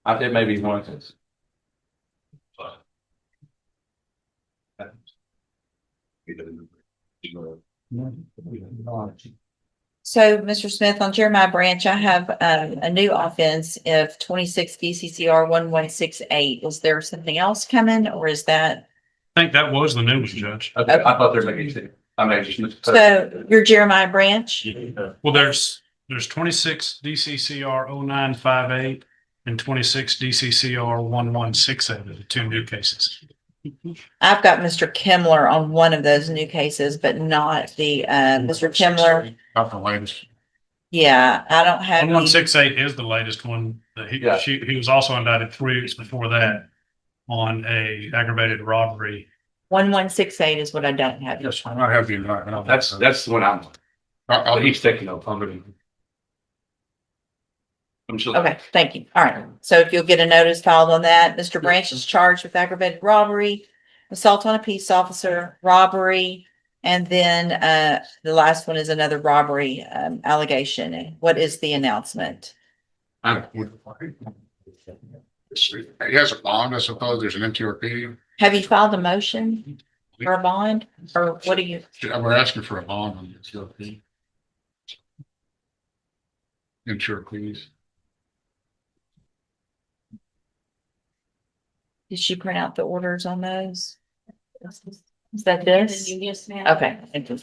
It may be one. So, Mr. Smith, on Jeremiah Branch, I have a new offense of 26 DCCR 1168. Is there something else coming, or is that? I think that was the new one, Judge. Okay, I thought there may be two. I may just. So, your Jeremiah Branch? Well, there's 26 DCCR 0958 and 26 DCCR 1168, the two new cases. I've got Mr. Kimler on one of those new cases, but not the Mr. Kimler. Not the latest. Yeah, I don't have. 1168 is the latest one. He was also indicted 3 weeks before that on a aggravated robbery. 1168 is what I don't have. Yes, I have you. No, That's the one I'm. I'll He's taking over. I'm sure. Okay, thank you. All right. So if you'll get a notice filed on that, Mr. Branch is charged with aggravated robbery, assault on a peace officer, robbery, and then the last one is another robbery allegation. What is the announcement? He has a bond, I suppose. There's an MTRP. Have you filed a motion for a bond, or what do you? We're asking for a bond on the MTRP. MTRPs. Did she print out the orders on those? Is that this? Yes, ma'am. Okay. Thank you.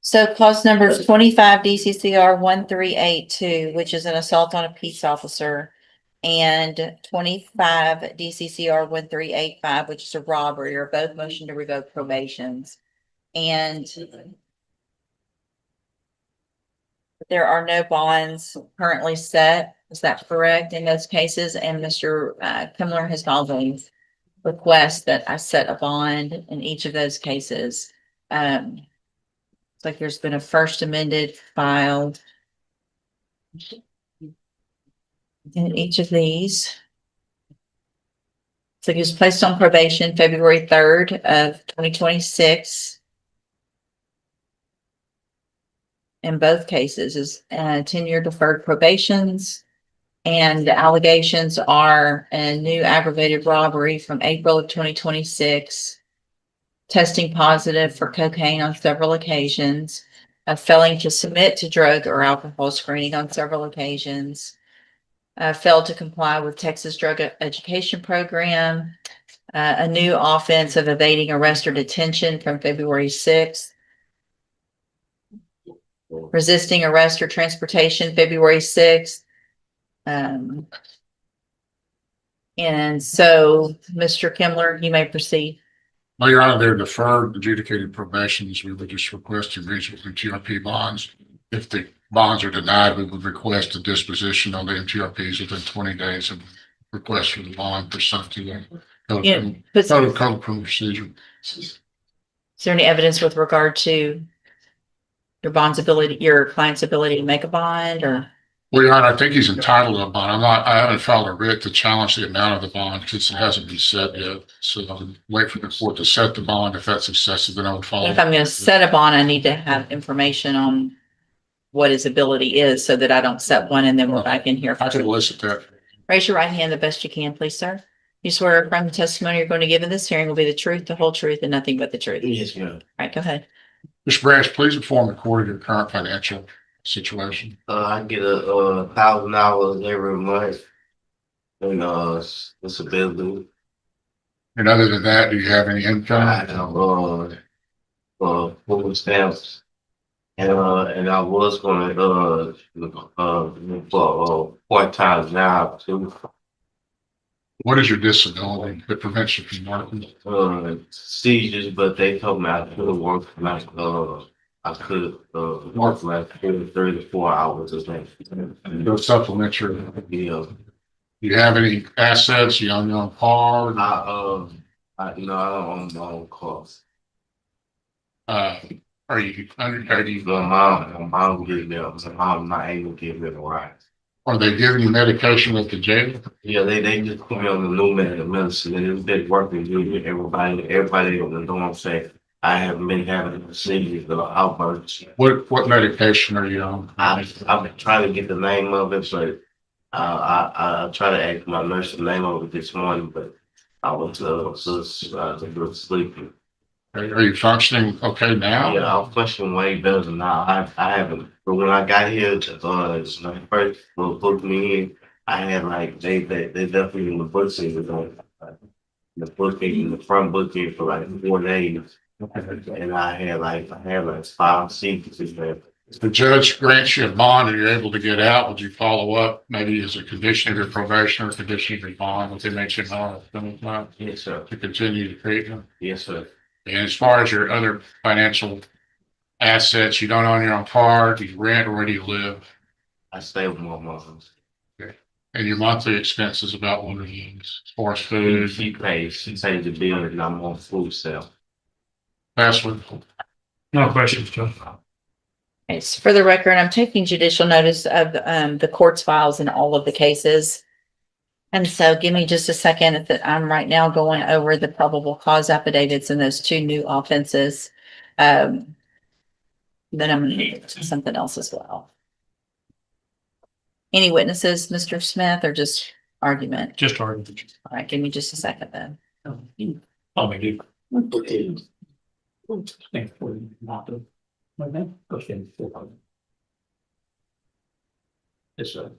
So clause number is 25 DCCR 1382, which is an assault on a peace officer, and 25 DCCR 1385, which is a robbery, are both motion to revoke probations. And there are no bonds currently set. Is that correct in those cases? And Mr. Kimler has filed a request that I set a bond in each of those cases. It's like there's been a first amended filed in each of these. So he was placed on probation February 3rd of 2026. In both cases is 10-year deferred probations. And the allegations are a new aggravated robbery from April of 2026, testing positive for cocaine on several occasions, failing to submit to drug or alcohol screening on several occasions, failed to comply with Texas Drug Education Program, a new offense of evading arrest or detention from February 6th, resisting arrest or transportation February 6th. And so, Mr. Kimler, you may proceed. Well, Your Honor, they're deferred adjudicated probations. We would just request to reach with MTRP bonds. If the bonds are denied, we would request a disposition on the MTRPs within 20 days of request for the bond pursuant to the code of procedure. Is there any evidence with regard to your bond's ability, your client's ability to make a bond, or? Well, Your Honor, I think he's entitled to a bond. I haven't filed a writ to challenge the amount of the bond because it hasn't been set yet. So I'll wait for the court to set the bond. If that's excessive, then I would follow. If I'm going to set a bond, I need to have information on what his ability is so that I don't set one and then we're back in here. I can elicit that. Raise your right hand the best you can, please, sir. You swear from the testimony you're going to give in this hearing will be the truth, the whole truth, and nothing but the truth. Yes, ma'am. All right, go ahead. Mr. Branch, please inform the court of your current financial situation. I get $1,000 every month and disability. And other than that, do you have any income? I have food stamps, and I was gonna look for a part-time job too. What is your disability that prevents you from working? Seizures, but they told me I could work like I could work like 30 to 4 hours a day. Go supplement your. Yeah. Do you have any assets? You own your own car? I don't own my own cars. Are you under? My mom gave me up. My mom not able to give me a ride. Are they giving you medication at the jail? Yeah, they just put me on the new medicine and it's been working good. Everybody in the dorm say I haven't been having the seizures or outbursts. What medication are you on? I've been trying to get the name of it, but I try to ask my nurse the name of it this morning, but I was just sleeping. Are you functioning okay now? Yeah, I'm functioning way better now. I haven't, but when I got here, when they first booked me in, I had like they left me in the booking with the booking in the front booking for like 4 days, and I had like 5 seats there. If the judge grants you a bond and you're able to get out, would you follow up maybe as a condition of your probation or condition of your bond with MHMR Yes, sir. to continue the treatment? Yes, sir. And as far as your other financial assets, you don't own your own car, do you rent, or where do you live? I stay with my mom. And your monthly expenses about what are these? As far as food, She pays the bill, and I'm on food stamp. password. No questions, Judge. It's for the record, I'm taking judicial notice of the court's files in all of the cases. And so give me just a second that I'm right now going over the probable cause affidavits and those 2 new offenses. Then I'm gonna get to something else as well. Any witnesses, Mr. Smith, or just argument? Just argument. All right, give me just a second then. I'll make it. Yes, sir.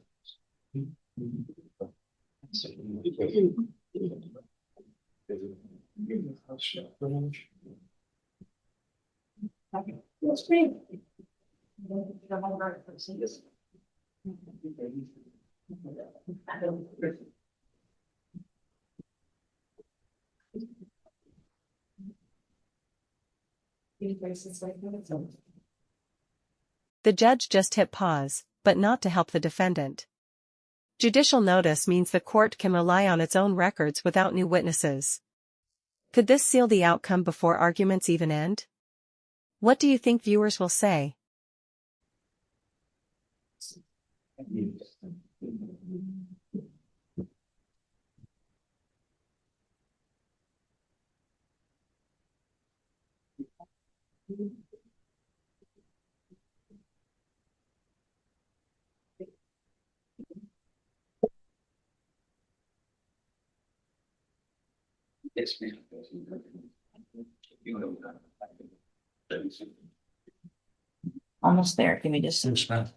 The judge just hit pause, but not to help the defendant. Judicial notice means the court can rely on its own records without new witnesses. Could this seal the outcome before arguments even end? What do you think viewers will say? Yes, ma'am. Almost there. Give me just. Yes, ma'am.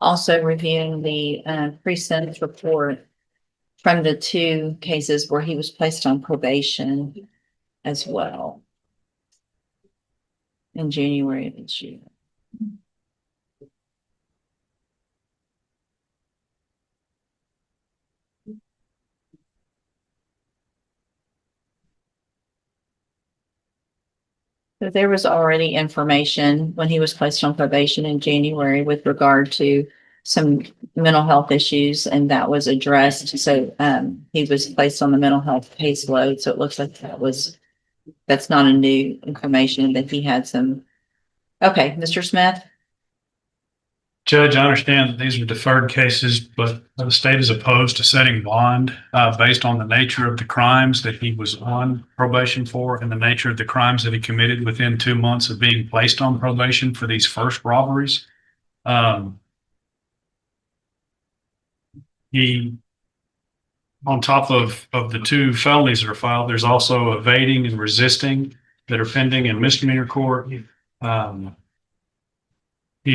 Also reviewing the pre-sentence report from the 2 cases where he was placed on probation as well in January of this year. So there was already information when he was placed on probation in January with regard to some mental health issues, and that was addressed. So he was placed on the mental health caseload. So it looks like that's not a new information, that he had some. Okay, Mr. Smith. Judge, I understand that these are deferred cases, but the state is opposed to setting bond based on the nature of the crimes that he was on probation for and the nature of the crimes that he committed within 2 months of being placed on probation for these first robberies. He, on top of the 2 felonies that are filed, there's also evading and resisting that are pending in misdemeanor court. He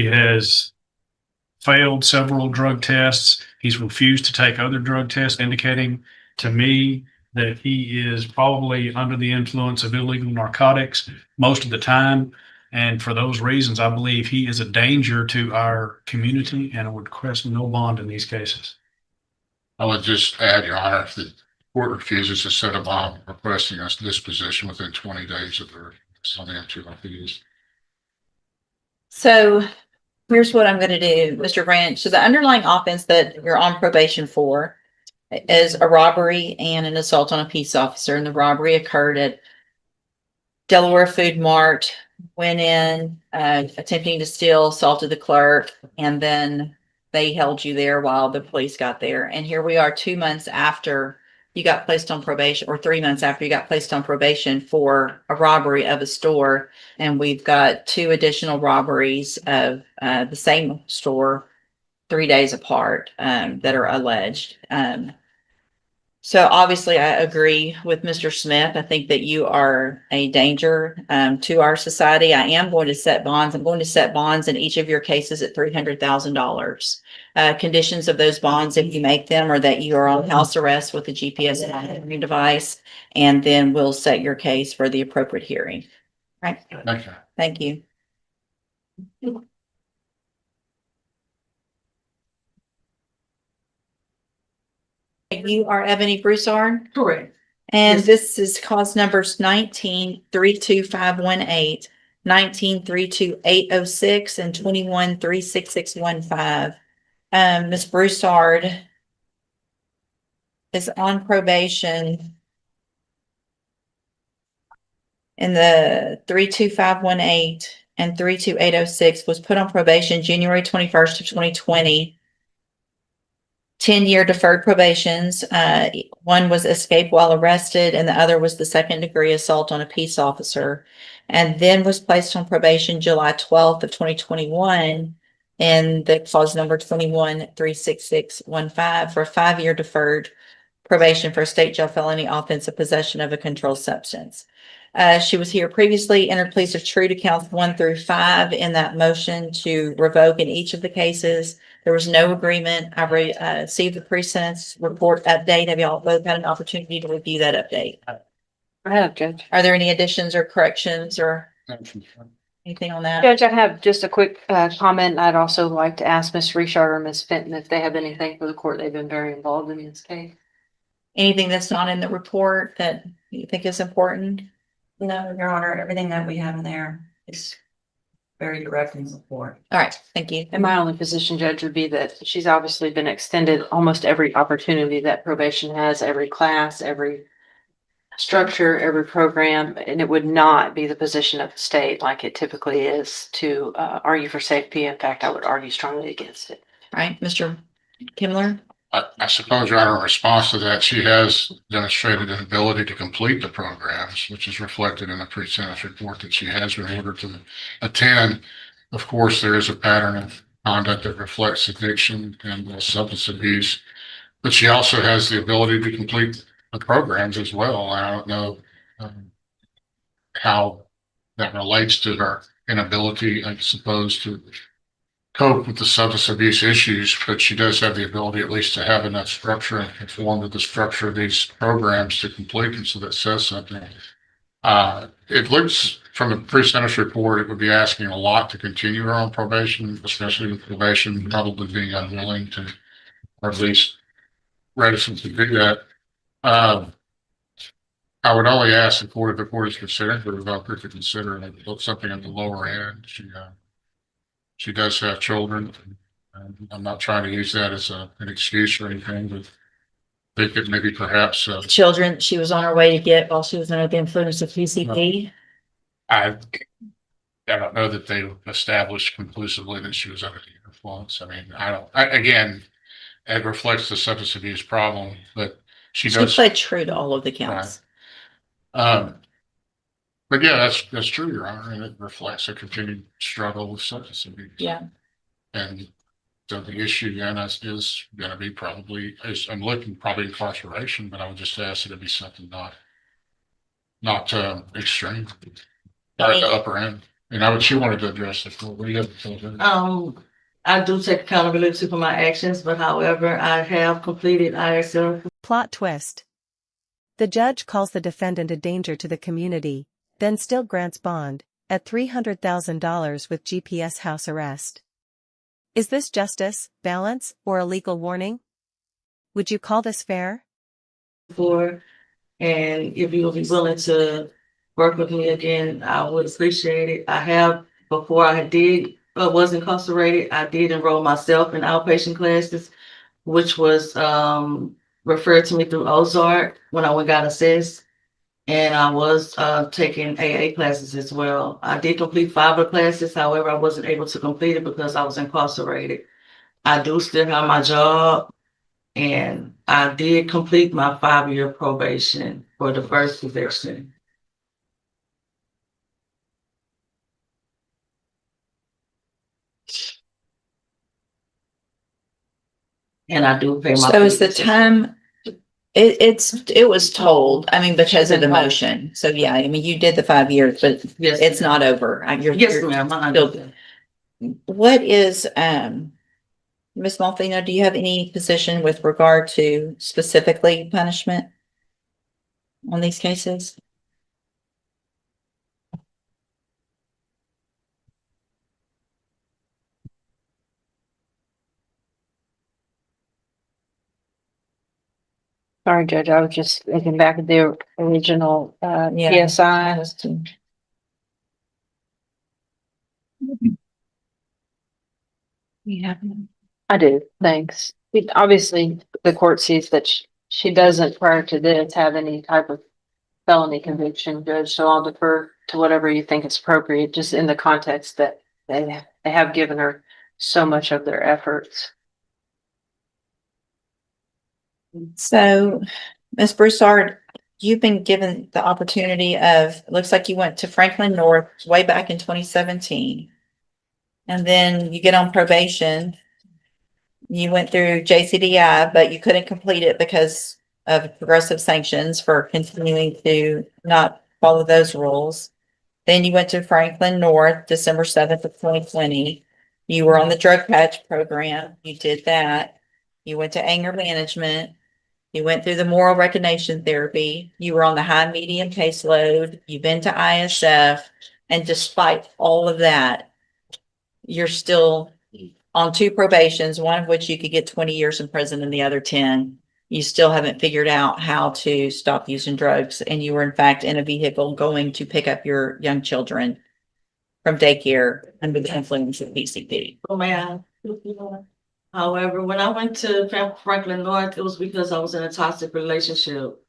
has failed several drug tests. He's refused to take other drug tests, indicating to me that he is probably under the influence of illegal narcotics most of the time. And for those reasons, I believe he is a danger to our community, and I would request no bond in these cases. I would just add, Your Honor, if the court refuses to set a bond, requesting us disposition within 20 days of the MTRPs. So here's what I'm going to do, Mr. Branch. So the underlying offense that you're on probation for is a robbery and an assault on a peace officer. And the robbery occurred at Delaware Food Mart went in, attempting to steal, assaulted the clerk, and then they held you there while the police got there. And here we are 2 months after you got placed on probation, or 3 months after you got placed on probation for a robbery of a store. And we've got two additional robberies of the same store 3 days apart that are alleged. So obviously I agree with Mr. Smith. I think that you are a danger to our society. I am going to set bonds. I'm going to set bonds in each of your cases at $300,000. Conditions of those bonds, if you make them, are that you are on house arrest with a GPS monitoring device, and then we'll set your case for the appropriate hearing. Right? Thank you. Thank you. You are Ebony Broussard? Correct. And Yes. this is cause numbers 19-32518, 19-32806, and 21-36615. Ms. Broussard is on probation in the 32518 and 32806, was put on probation January 21st of 2020. 10-year deferred probations. One was escape while arrested, and the other was the second-degree assault on a peace officer, and then was placed on probation July 12th of 2021 in the clause number 21-36615 for a 5-year deferred probation for a state jail felony offensive possession of a controlled substance. She was here previously, entered pleas of true to counts 1 through 5 in that motion to revoke in each of the cases. There was no agreement. I received the pre-sentence report update. Have y'all both had an opportunity to review that update? I have, Judge. Are there any additions or corrections or Thank you. anything on that? Judge, I have just a quick comment. I'd also like to ask Ms. Richard or Ms. Fenton if they have anything for the court. They've been very involved in this case. Anything that's not in the report that you think is important? No, Your Honor, everything that we have in there is very direct in support. All right, thank you. And my only position, Judge, would be that she's obviously been extended almost every opportunity that probation has, every class, every structure, every program, and it would not be the position of the state like it typically is to argue for safety. In fact, I would argue strongly against it. All right, Mr. Kimler? I suppose, Your Honor, in response to that, she has demonstrated an ability to complete the programs, which is reflected in a pre-sentence report that she has been ordered to attend. Of course, there is a pattern of conduct that reflects addiction and substance abuse, but she also has the ability to complete the programs as well. I don't know how that relates to her inability, I suppose, to cope with the substance abuse issues, but she does have the ability at least to have enough structure and conform to the structure of these programs to complete them. So that says something. It looks from the pre-sentence report, it would be asking a lot to continue her on probation, especially with probation probably being unwilling to, or at least reticent to do that. I would only ask the court, if the court is considering the developer to consider something at the lower end. She does have children, and I'm not trying to use that as an excuse or anything, but they could maybe perhaps. Children she was on her way to get while she was under the influence of PCP. I don't know that they established conclusively that she was under the influence. I mean, again, it reflects the substance abuse problem, but she She does. played true to all of the counts. But yeah, that's true, Your Honor, and it reflects a continued struggle with substance abuse. Yeah. And so the issue then is going to be probably, I'm looking probably incarceration, but I would just ask that it be something not extreme, or at the upper end. And she wanted to address the court. What do you have to say? I do take accountability for my actions, but however, I have completed ISL. Plot twist. The judge calls the defendant a danger to the community, then still grants bond at $300,000 with GPS house arrest. Is this justice, balance, or a legal warning? Would you call this fair? For, and if you will be willing to work with me again, I would appreciate it. I have, before I was incarcerated, I did enroll myself in outpatient classes, which was referred to me through Ozark when I got assessed. And I was taking AA classes as well. I did complete 5 of the classes, however, I wasn't able to complete it because I was incarcerated. I do still have my job, and I did complete my 5-year probation for the first conviction. And I do pay my. So is the fees. time, it was told, I mean, because of the Should've been told. motion. So yeah, I mean, you did the 5 years, but Yes, it's not over. yes, ma'am. I still- understand. What is, Ms. Malfino, do you have any position with regard to specifically punishment on these cases? Sorry, Judge, I was just looking back at the original, Yeah. PSI. Yeah. I do, thanks. Obviously, the court sees that she doesn't prior to this have any type of felony conviction, Judge, so I'll defer to whatever you think is appropriate, just in the context that they have given her so much of their efforts. So, Ms. Broussard, you've been given the opportunity of, looks like you went to Franklin North way back in 2017. And then you get on probation. You went through JCDI, but you couldn't complete it because of progressive sanctions for continuing to not follow those rules. Then you went to Franklin North, December 7th of 2020. You were on the drug patch program. You did that. You went to anger management. You went through the moral recognition therapy. You were on the high medium caseload. You've been to ISF. And despite all of that, you're still on 2 probations, one of which you could get 20 years in prison and the other 10. You still haven't figured out how to stop using drugs. And you were in fact in a vehicle going to pick up your young children from daycare under the influence of PCP. Oh, man. However, when I went to Franklin North, it was because I was in a toxic relationship.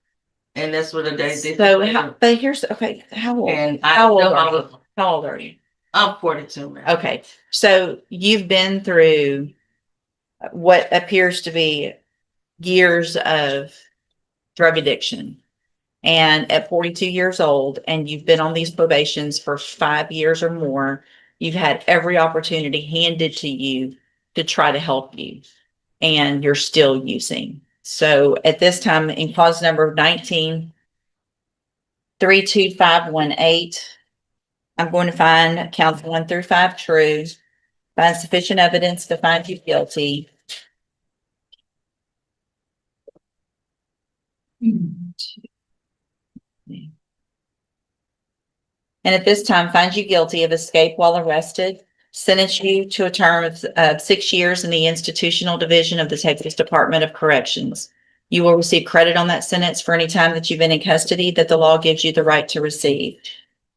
And that's what the day did. So, but here's, okay, how old? And How old are you? How old are you? I'm 42, man. Okay, so you've been through what appears to be years of drug addiction. And at 42 years old, and you've been on these probations for 5 years or more, you've had every opportunity handed to you to try to help you, and you're still using. So at this time, in clause number 19-32518, I'm going to find counts 1 through 5 true, find sufficient evidence to find you guilty. And at this time, find you guilty of escape while arrested, sentence you to a term of 6 years in the institutional division of the Texas Department of Corrections. You will receive credit on that sentence for any time that you've been in custody that the law gives you the right to receive.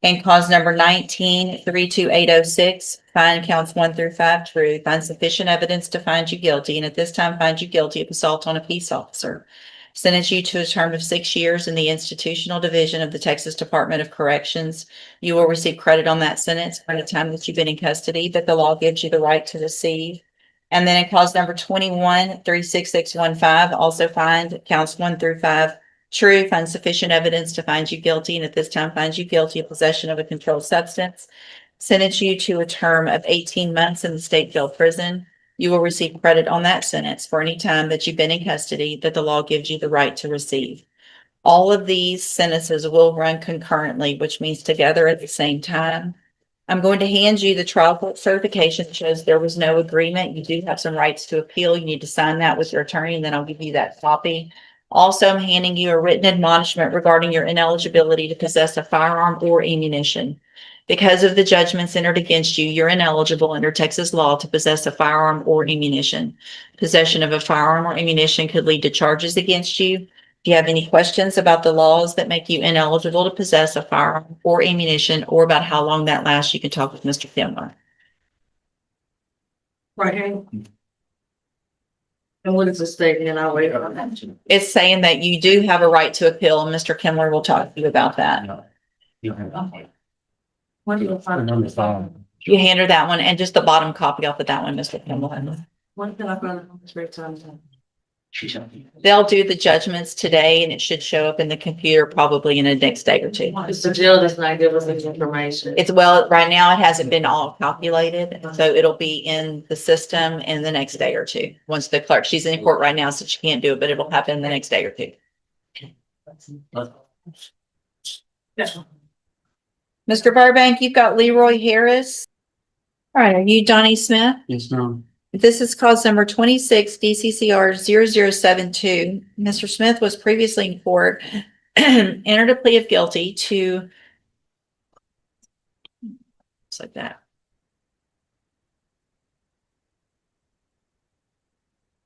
And cause number 19-32806, find counts 1 through 5 true, find sufficient evidence to find you guilty, and at this time find you guilty of assault on a peace officer. Sentence you to a term of 6 years in the institutional division of the Texas Department of Corrections. You will receive credit on that sentence for the time that you've been in custody that the law gives you the right to receive. And then in cause number 21-36615, also find counts 1 through 5 true, find sufficient evidence to find you guilty, and at this time find you guilty of possession of a controlled substance. Sentence you to a term of 18 months in the state jail prison. You will receive credit on that sentence for any time that you've been in custody that the law gives you the right to receive. All of these sentences will run concurrently, which means together at the same time. I'm going to hand you the trial court certification that shows there was no agreement. You do have some rights to appeal. You need to sign that with your attorney, and then I'll give you that copy. Also, I'm handing you a written admonishment regarding your ineligibility to possess a firearm or ammunition. Because of the judgments entered against you, you're ineligible under Texas law to possess a firearm or ammunition. Possession of a firearm or ammunition could lead to charges against you. If you have any questions about the laws that make you ineligible to possess a firearm or ammunition, or about how long that lasts, you can talk with Mr. Kimler. Right here. And what is the statement? And I'll wait on that. It's saying that you do have a right to appeal, and Mr. Kimler will talk to you about that. When do you find You hand her that one and just the bottom copy off of that one, Mr. Kimler. When can I find the spare time? They'll do the judgments today and it should show up in the computer probably in the next day or two. It's the jail does not give us this information. It's well, right now it hasn't been all calculated, so it'll be in the system in the next day or two. Once the clerk, she's in court right now, so she can't do it, but it'll happen the next day or two. Mr. Burbank, you've got Leroy Harris. All right, are you Donnie Smith? Yes, ma'am. This is cause number 26 DCCR 0072. Mr. Smith was previously in court, entered a plea of guilty to just like that.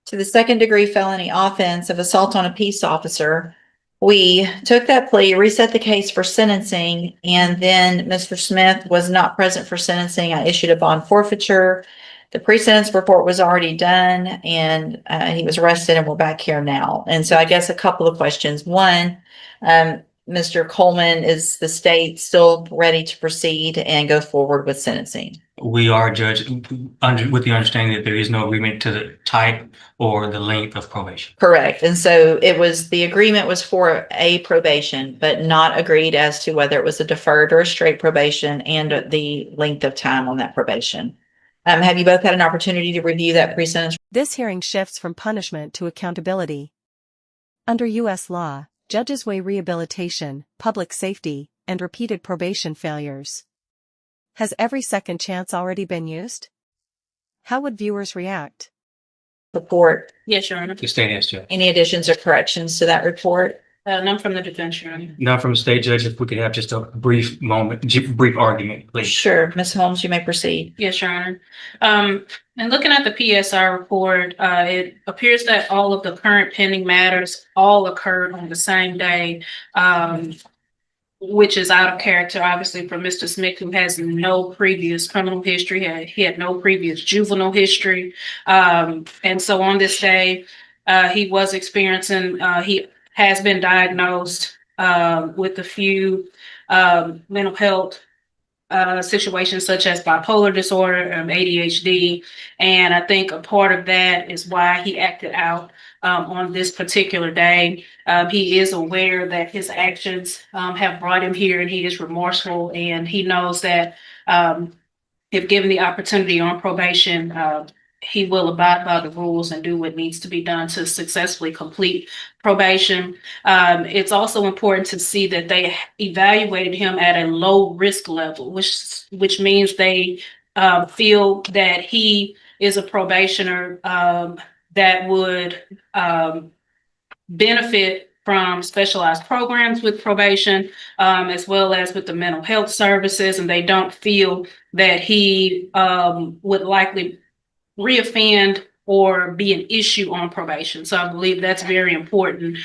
To the second-degree felony offense of assault on a peace officer. We took that plea, reset the case for sentencing, and then Mr. Smith was not present for sentencing. I issued a bond forfeiture. The pre-sentence report was already done, and he was arrested, and we're back here now. And so I guess a couple of questions. One, Mr. Coleman, is the state still ready to proceed and go forward with sentencing? We are, Judge, with the understanding that there is no agreement to the type or the length of probation. Correct. And so it was, the agreement was for a probation, but not agreed as to whether it was a deferred or a straight probation and the length of time on that probation. Have you both had an opportunity to review that pre-sentence? This hearing shifts from punishment to accountability. Under U.S. law, judges weigh rehabilitation, public safety, and repeated probation failures. Has every second chance already been used? How would viewers react? Report. Yes, Your Honor. The state has, Judge. Any additions or corrections to that report? None from the defense, Your Honor. Not from the state, Judge. If we could have just a brief moment, brief argument, please. Sure. Ms. Holmes, you may proceed. Yes, Your Honor. And looking at the PSR report, it appears that all of the current pending matters all occurred on the same day, which is out of character, obviously, for Mr. Smith, who has no previous criminal history. He had no previous juvenile history. And so on this day, he was experiencing, he has been diagnosed with a few mental health situations such as bipolar disorder, ADHD. And I think a part of that is why he acted out on this particular day. He is aware that his actions have brought him here, and he is remorseful, and he knows that if given the opportunity on probation, he will abide by the rules and do what needs to be done to successfully complete probation. It's also important to see that they evaluated him at a low risk level, which means they feel that he is a probationer that would benefit from specialized programs with probation, as well as with the mental health services, and they don't feel that he would likely reoffend or be an issue on probation. So I believe that's very important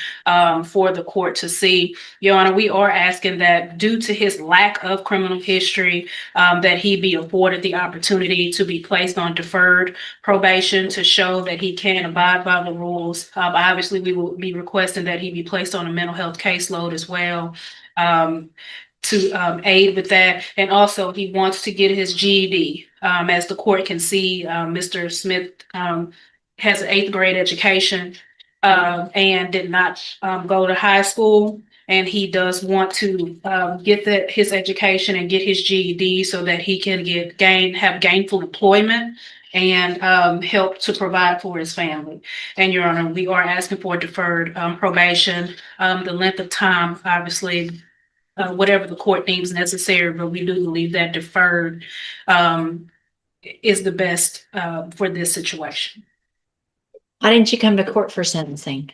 for the court to see. Your Honor, we are asking that due to his lack of criminal history, that he be afforded the opportunity to be placed on deferred probation to show that he can abide by the rules. Obviously, we will be requesting that he be placed on a mental health caseload as well. To aid with that. And also he wants to get his GED. As the court can see, Mr. Smith has an 8th grade education and did not go to high school. And he does want to get his education and get his GED so that he can have gainful employment and help to provide for his family. And Your Honor, we are asking for deferred probation. The length of time, obviously, whatever the court deems necessary, but we do believe that deferred is the best for this situation. Why didn't you come to court for sentencing?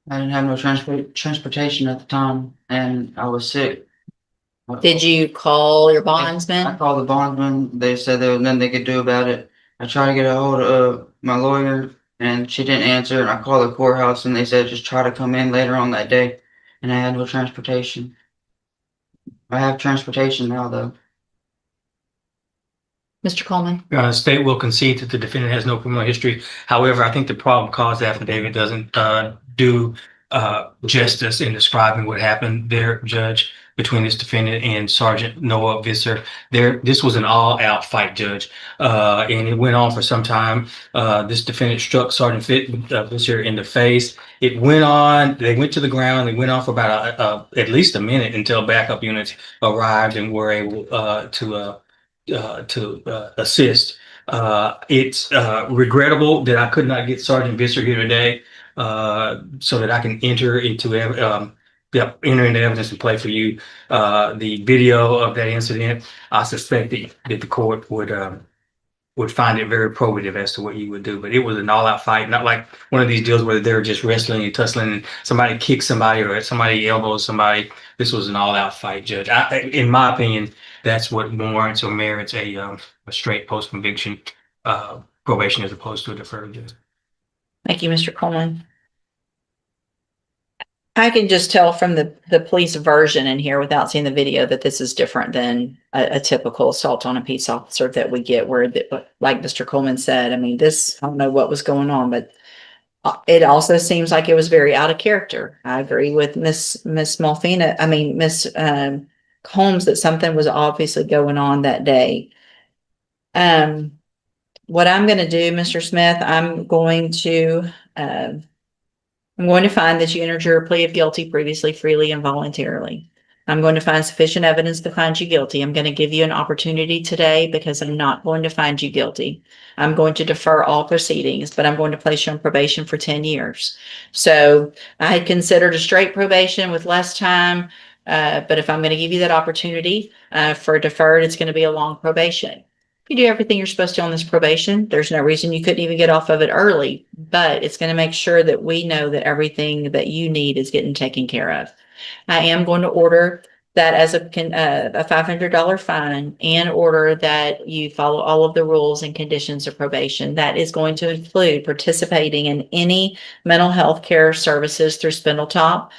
I didn't have no transportation at the time, and I was sick. Did you call your I bondsman? called the bondsman. They said there was nothing they could do about it. I tried to get a hold of my lawyer, and she didn't answer. And I called the courthouse, and they said just try to come in later on that day. And I had no transportation. I have transportation now, though. Mr. Coleman? State will concede that the defendant has no criminal history. However, I think the probable cause affidavit doesn't do justice in describing what happened there, Judge, between this defendant and Sergeant Noah Visser. This was an all-out fight, Judge, and it went on for some time. This defendant struck Sergeant Visser in the face. It went on. They went to the ground. They went on for about at least a minute until backup units arrived and were able to assist. It's regrettable that I could not get Sergeant Visser here today so that I can enter into evidence and play for you the video of that incident. I suspect that the court would find it very probative as to what you would do. But it was an all-out fight, not like one of these deals where they're just wrestling and tussling and somebody kicks somebody or somebody elbows somebody. This was an all-out fight, Judge. In my opinion, that's what warrants or merits a straight post-conviction probation as opposed to a deferred, Judge. Thank you, Mr. Coleman. I can just tell from the police version in here without seeing the video that this is different than a typical assault on a peace officer that we get where, like Mr. Coleman said, I mean, this, I don't know what was going on, but it also seems like it was very out of character. I agree with Miss Holmes that something was obviously going on that day. What I'm going to do, Mr. Smith, I'm going to find that you entered your plea of guilty previously, freely, and voluntarily. I'm going to find sufficient evidence to find you guilty. I'm going to give you an opportunity today because I'm not going to find you guilty. I'm going to defer all proceedings, but I'm going to place you on probation for 10 years. So I had considered a straight probation with less time, but if I'm going to give you that opportunity for deferred, it's going to be a long probation. If you do everything you're supposed to on this probation, there's no reason you couldn't even get off of it early, but it's going to make sure that we know that everything that you need is getting taken care of. I am going to order that as a $500 fine and order that you follow all of the rules and conditions of probation. That is going to include participating in any mental health care services through Spindletop.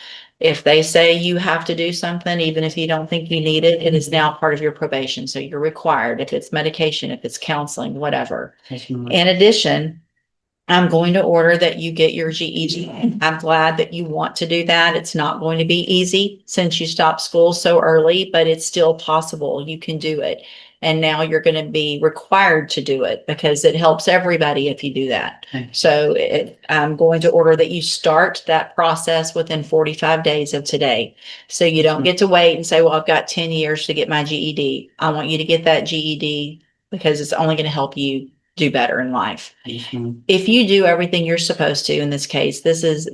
If they say you have to do something, even if you don't think you need it, it is now part of your probation. So you're required, if it's medication, if it's counseling, whatever. In addition, I'm going to order that you get your GED. I'm glad that you want to do that. It's not going to be easy since you stopped school so early, but it's still possible. You can do it. And now you're going to be required to do it because it helps everybody if you do that. So I'm going to order that you start that process within 45 days of today. So you don't get to wait and say, well, I've got 10 years to get my GED. I want you to get that GED because it's only going to help you do better in life. If you do everything you're supposed to in this case, this is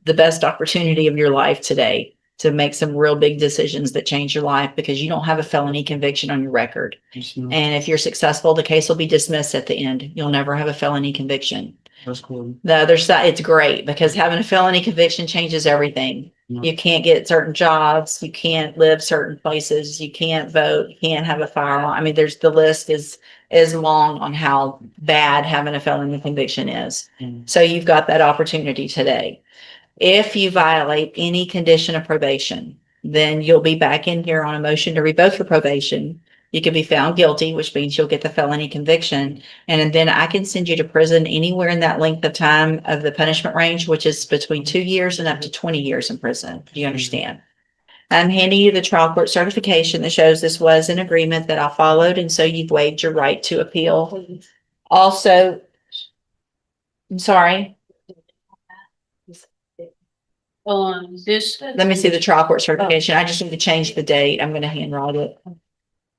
the best opportunity of your life today to make some real big decisions that change your life because you don't have a felony conviction on your record. And if you're successful, the case will be dismissed at the end. You'll never have a felony conviction. That's cool. The other side, it's great because having a felony conviction changes everything. You can't get certain jobs. You can't live certain places. You can't vote. You can't have a firearm. I mean, the list is long on how bad having a felony conviction is. So you've got that opportunity today. If you violate any condition of probation, then you'll be back in here on a motion to revoke your probation. You can be found guilty, which means you'll get the felony conviction. And then I can send you to prison anywhere in that length of time of the punishment range, which is between 2 years and up to 20 years in prison. Do you understand? I'm handing you the trial court certification that shows this was an agreement that I followed, and so you've waived your right to appeal. Also, I'm sorry. Let me see the trial court certification. I just need to change the date. I'm going to handwrite it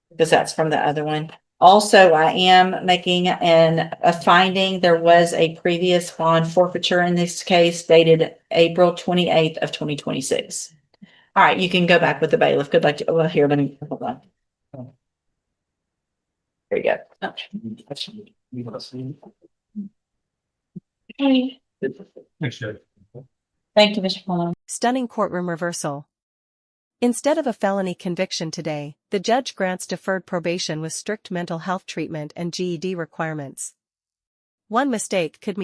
because that's from the other one. Also, I am making a finding. There was a previous bond forfeiture in this case dated April 28th of 2026. All right, you can go back with the bailiff. Good luck. Well, here, let me hold on. There you go. Thank you, Mr. Coleman. Stunning courtroom reversal. Instead of a felony conviction today, the judge grants deferred probation with strict mental health treatment and GED requirements. One mistake could mean